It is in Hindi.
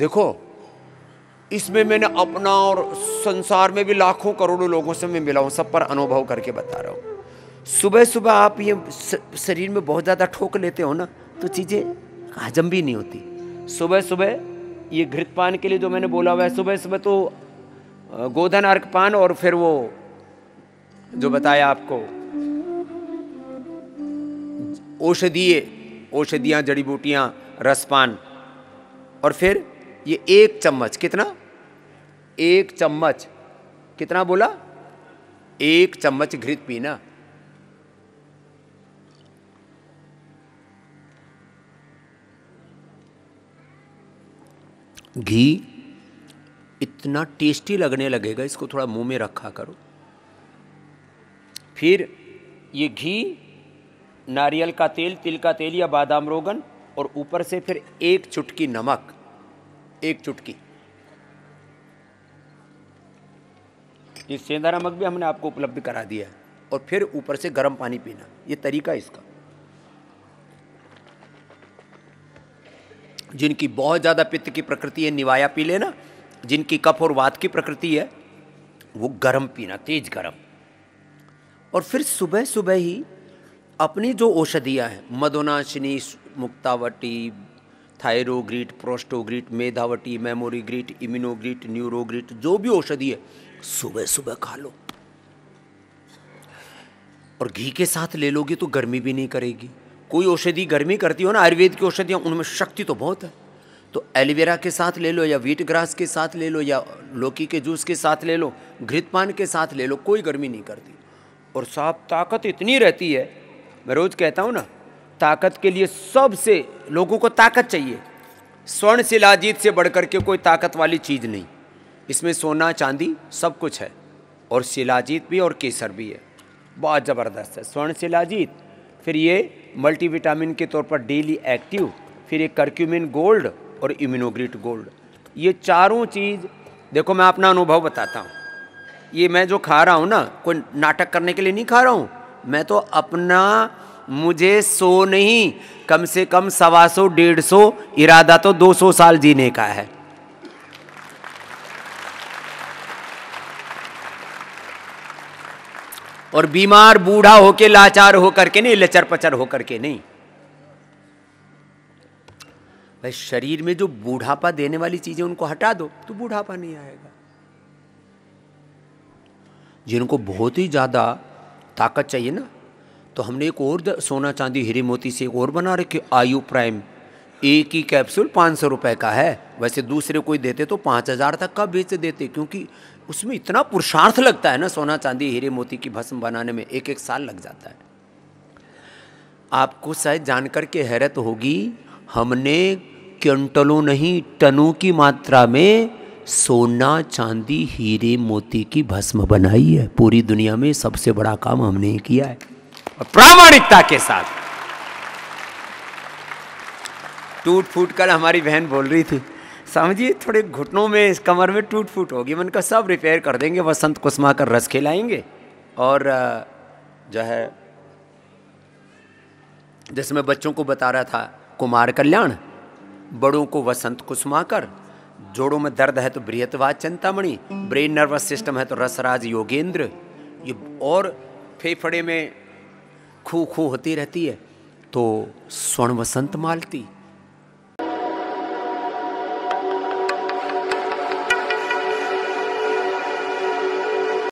देखो इसमें मैंने अपना और संसार में भी लाखों करोड़ों लोगों से मैं मिला हूं, सब पर अनुभव करके बता रहा हूं। सुबह सुबह आप ये शरीर में बहुत ज़्यादा ठोक लेते हो ना, तो चीज़ें हजम भी नहीं होती। सुबह सुबह ये घृतपान के लिए जो मैंने बोला हुआ है, सुबह सुबह तो गोधन अर्कपान और फिर वो जो बताया आपको औषधियाँ जड़ी बूटियाँ रसपान, और फिर ये 1 चम्मच, कितना 1 चम्मच, कितना बोला 1 चम्मच घृत पीना। घी इतना टेस्टी लगने लगेगा, इसको थोड़ा मुंह में रखा करो। फिर ये घी, नारियल का तेल, तिल का तेल या बादाम रोगन, और ऊपर से फिर 1 चुटकी नमक, 1 चुटकी। ये सेंधा नमक भी हमने आपको उपलब्ध करा दिया है। और फिर ऊपर से गर्म पानी पीना, ये तरीका इसका। जिनकी बहुत ज़्यादा पित्त की प्रकृति है, निवाया पी लेना। जिनकी कफ और वात की प्रकृति है, वो गर्म पीना, तेज गर्म। और फिर सुबह सुबह ही अपनी जो औषधियाँ हैं, मदोनाशिनी, मुक्तावटी, थायरोग्रीट, प्रोस्टोग्रीट, मेधावटी, मेमोरीग्रीट, इम्यूनोग्रीट, न्यूरोग्रीट, जो भी औषधि है सुबह सुबह खा लो। और घी के साथ ले लोगे तो गर्मी भी नहीं करेगी। कोई औषधि गर्मी करती हो ना, आयुर्वेद की औषधियाँ उनमें शक्ति तो बहुत है। तो एलोवेरा के साथ ले लो, या व्हीट ग्रास के साथ ले लो, या लौकी के जूस के साथ ले लो, घृतपान के साथ ले लो, कोई गर्मी नहीं करती। और साफ ताकत इतनी रहती है, मैं रोज कहता हूँ ना, ताकत के लिए सबसे लोगों को ताकत चाहिए। स्वर्ण शिलाजीत से बढ़कर के कोई ताकत वाली चीज़ नहीं। इसमें सोना चांदी सब कुछ है, और शिलाजीत भी और केसर भी है, बहुत ज़बरदस्त है। स्वर्ण शिलाजीत, फिर ये मल्टीविटामिन के तौर पर डेली एक्टिव, फिर एक करक्यूमिन गोल्ड और इम्यूनोग्रीट गोल्ड। ये चारों चीज़ देखो, मैं अपना अनुभव बताता हूँ। ये मैं जो खा रहा हूँ ना, कोई नाटक करने के लिए नहीं खा रहा हूँ, मैं तो अपना, मुझे 100 नहीं, कम से कम 125, 150, इरादा तो 200 साल जीने का है। और बीमार बूढ़ा होके, लाचार होकर के नहीं, लचर पचर होकर के नहीं। भाई शरीर में जो बूढ़ापा देने वाली चीजें उनको हटा दो तो बूढ़ापा नहीं आएगा। जिनको बहुत ही ज्यादा ताकत चाहिए ना, तो हमने एक और सोना चांदी हीरे मोती से एक और बना रखे, आयु प्राइम। एक ही कैप्सूल 500 रुपए का है। वैसे दूसरे कोई देते तो 5000 तक का बेच देते, क्योंकि उसमें इतना पुरुषार्थ लगता है ना, सोना चांदी हीरे मोती की भस्म बनाने में 1-1 साल लग जाता है। आपको शायद जानकर के हैरत होगी, हमने क्विंटलों नहीं टनों की मात्रा में सोना चांदी हीरे मोती की भस्म बनाई है। पूरी दुनिया में सबसे बड़ा काम हमने किया है, और प्रामाणिकता के साथ। टूट फूट कर हमारी बहन बोल रही थी, समझिए थोड़े घुटनों में, इस कमर में टूट फूट होगी। मैंने कहा सब रिपेयर कर देंगे, वसंत कुसुमा का रस खिलाएंगे। और जो है, जैसे मैं बच्चों को बता रहा था, कुमार कल्याण, बड़ों को वसंत कुसुमाकर, जोड़ों में दर्द है तो बृहतवाद चिंतामणि, ब्रेन नर्वस सिस्टम है तो रसराज योगेंद्र, ये, और फेफड़े में खू खू होती रहती है तो स्वर्ण वसंत मालती।